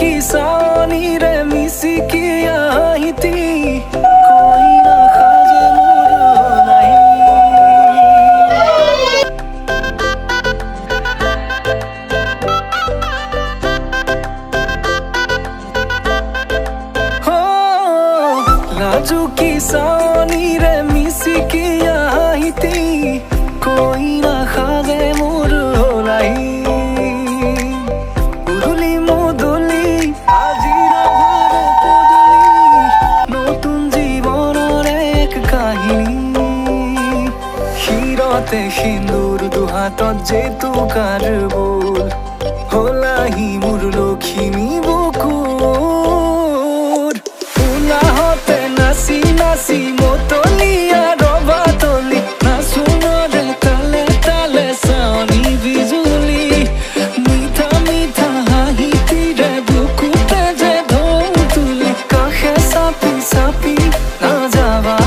किसानी रे मिसी किया हिती कोई ना खाजे मोर नहीं हो लाजू किसानी रे मिसी किया हिती कोई ना खाजे मोर नहीं সিন্দুর দুহাতত যে তোকাৰ বোল হলাহি মোৰ লখিমী বুকুৰ উলাহতে নাচি নাচি মতলীয়া ৰবা তলি নাচোনৰে তালে তালে চাৱনি বিজুলি মিঠা মিঠা হাঁহিতিৰে বুকুতে যে ঢৌ তুলি কাষে চাপি চাপি নাযাবা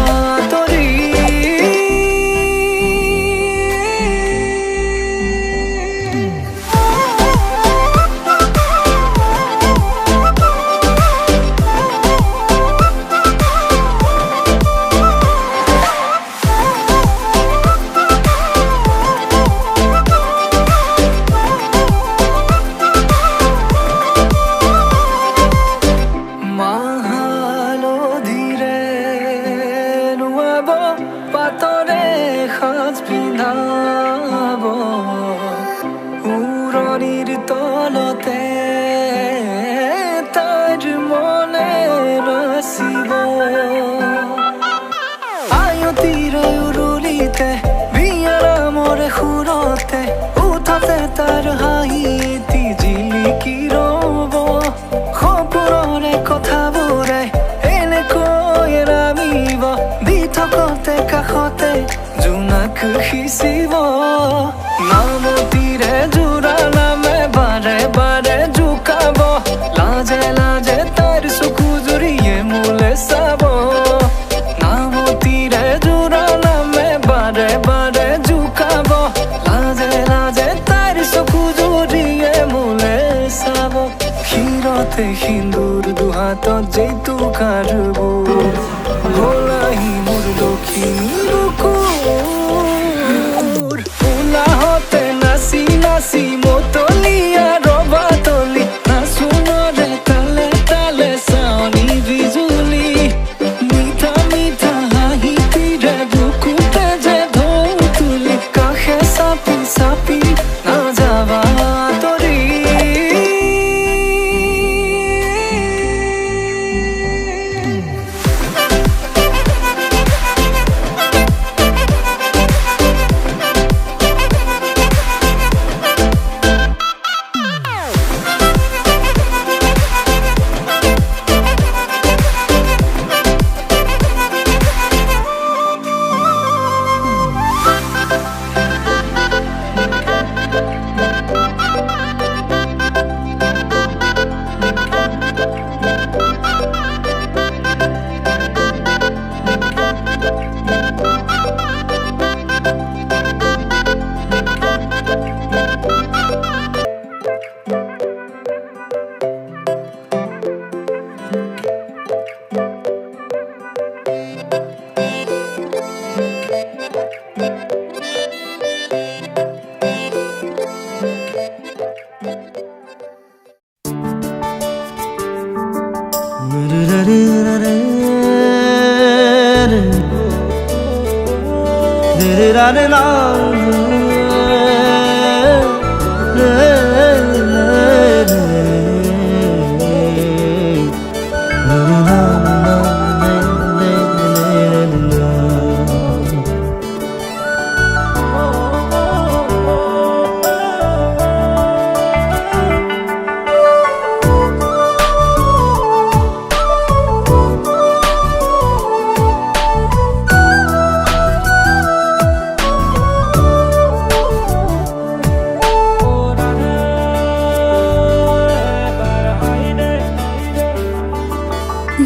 পাতৰে সাজ পিন্ধাব উৰণিৰ তলতে তাইৰ মনে ৰচিব আয়তিৰ উৰুলিতে বিয়াৰামৰে সুৰতে উঠতে তাৰ হাঁহি এটি জিলিকি ৰব সপোনৰে কথাবোৰে এনেকৈ নামিব থকতে কাষতে জোনাক সিঁচিব নামতিৰে জোৰা নামে বাৰে বাৰে জোকাব লাজে লাজে তাইৰ চকু জুৰিয়ে মোলে চাব নামতিৰে জোৰা নামে বাৰে বাৰে জোকাব লাজে লাজে তাইৰ চকু জুৰিয়ে মোলে চাব ক্ষীৰতে সিন্দুৰ দুহাতত যে তোকাৰ বোল হলাহি মোৰ লখিমী বুকুৰ উলাহতে নাচি নাচি মতলীয়া ৰবা তলি নাচোনৰে তালে তালে চাৱনি বিজুলি মিঠা মিঠা হাঁহিতিৰে বুকুতে যে ঢৌ তুলি কাষে চাপি চাপি নাযাবা তৰি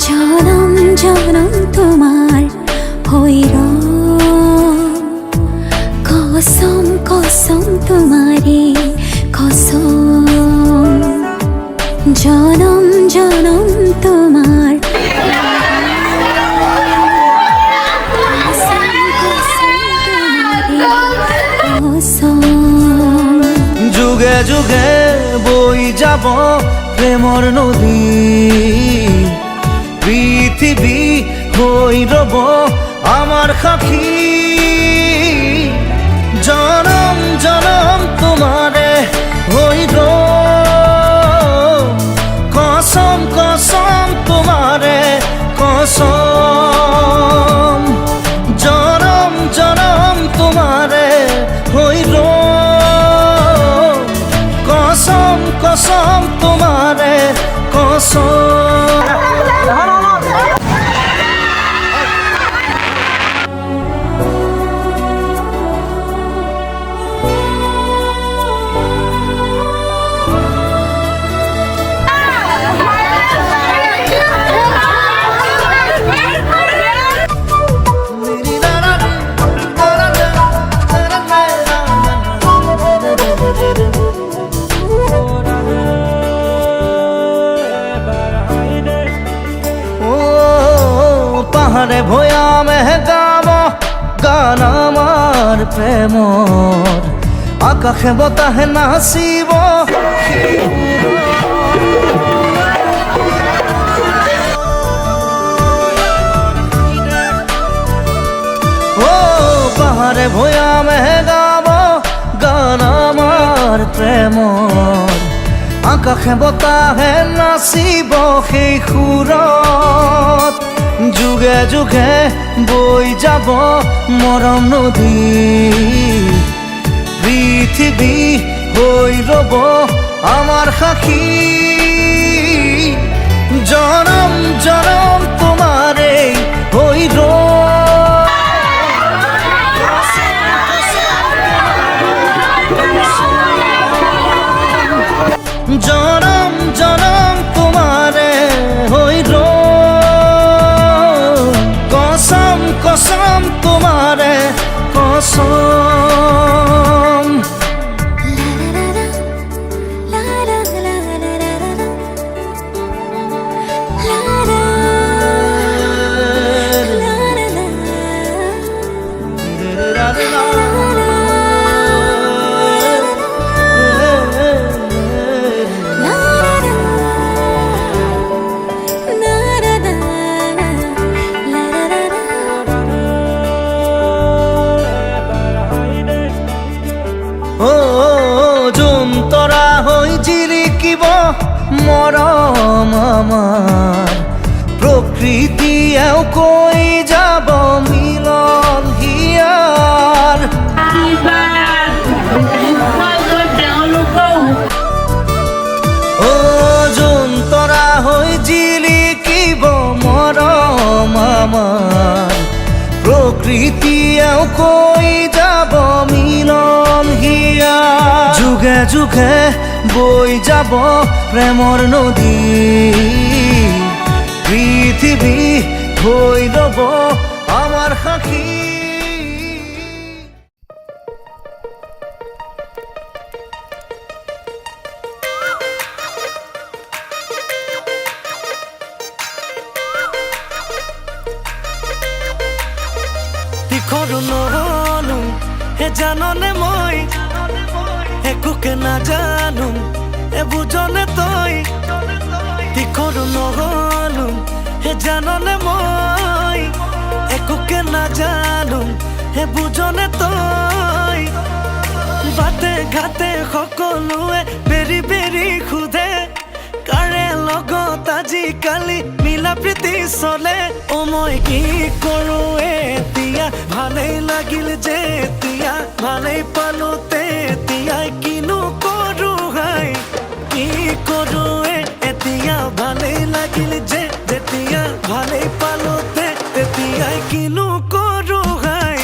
জনম জনম তোমাৰ হইৰ কসম কসম তোমাৰে কসম জনম প্ৰেমৰ নদী পৃথিৱী হৈ ৰব আমাৰ সাক্ষী জনম জনম তোমাৰে হৈ ৰম কসম কসম তোমাৰে কসম জনম জনম তোমাৰে হৈ ৰম কসম কসম তোমাৰে কসম পাহাড়ে ভয়ামে গাব গান আমার প্রেমর আকাশে বতাহে নাচিব ও পাহাড়ে ভয়ামে গাব গান আমার প্রেমর আকাশে বতাহে নাচিব সেই সুৰত যুগে যুগে বৈ যাব মৰম নদী পৃথিৱী হৈ ৰব আমাৰ সাক্ষী জনম জনম তোমাৰে হৈ জনম জনম তোমাৰে হৈ কসম কসম তোমাৰে কসম তৰা হৈ জিলিকিব মৰম আমাৰ প্ৰকৃতিয়েও কৈ যাব মিলন হিয়াৰ যোন তৰা হৈ জিলিকিব মৰম আমাৰ প্ৰকৃতিয়েও কৈ যাব মিলন হিয়া যুগে যুগে বৈ যাব প্ৰেমৰ নদী পৃথিৱী হৈ ৰব আমাৰ সাক্ষী সৰু নহলো হে জাননে মই একোকে নাজানো এ বুজনে তই সৰু নহলো হে জাননে মই একোকে নাজানো হে বুজনে তই বাটে ঘাটে সকলোৱে বেৰি বেৰি সোধে কাৰে লগত আজিকালি মিলা প্ৰীতি চলে অ মই কি কৰো এতিয়া ভালেই লাগিল যে এতিয়া ভালেই পালো তেতিয়া কিনো কৰো হাই কি কৰো এতিয়া ভালেই লাগিল যে যেতিয়া ভালেই পালো তেতিয়া কিনো কৰো হাই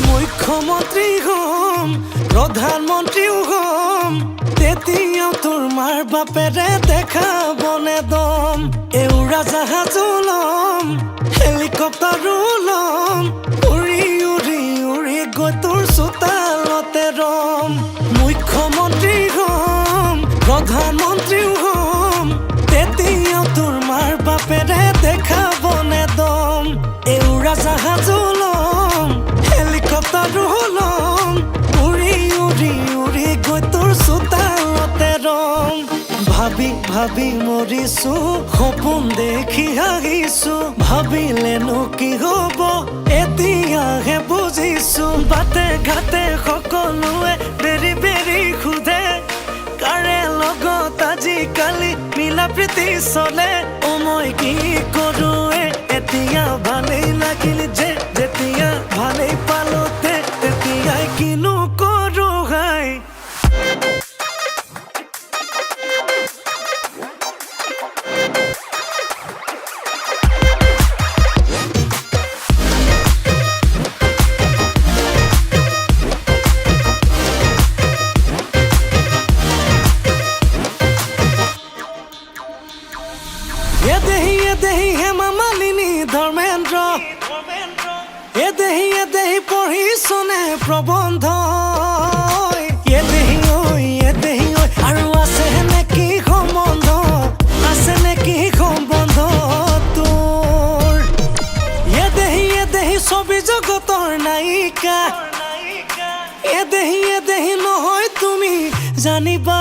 মুখ্যমন্ত্ৰী হম প্ৰধানমন্ত্ৰীও হম তেতিয়াও তোৰ মাৰ বাপেৰে দেখাবনে দম উৰাজাহাজো লম হেলিকপ্টাৰো লম উৰি উৰি উৰি গৈ তোৰ চোতালতে প্ৰধানমন্ত্ৰীও হ'ম তেতিয়াও তোৰ মাৰ বাপেৰে দেখাবনে দম এই উৰাজাহাজো ল'ম হেলিকপ্টাৰো ল'ম উৰি উৰি উৰি গৈ তোৰ চোতালতে ৰম ভাবি ভাবি মৰিছো সপোন দেখি হাঁহিছো ভাবিলেনো কি হ'ব এতিয়াহে বুজিছো বাটে ঘাটে সকলোৱে বেৰি বেৰি সোধে কাৰে লগত আজিকালি মিলা প্ৰীতি চলে মই কি কৰোৱে এতিয়া ভালেই লাগিল যে যেতিয়া ভালেই পালো তেতিয়াই কিনো কৰো হাই এদেহি হেমা মালিনী ধৰ্মেন্দ্ৰ এদেহি পঢ়িছনে প্ৰবন্ধ এদেহি ঐ আৰু আছে নেকি সম্বন্ধ তোৰ এদেহি ছবি জগতৰ নায়িকা এদেহি নহয় তুমি জানিবা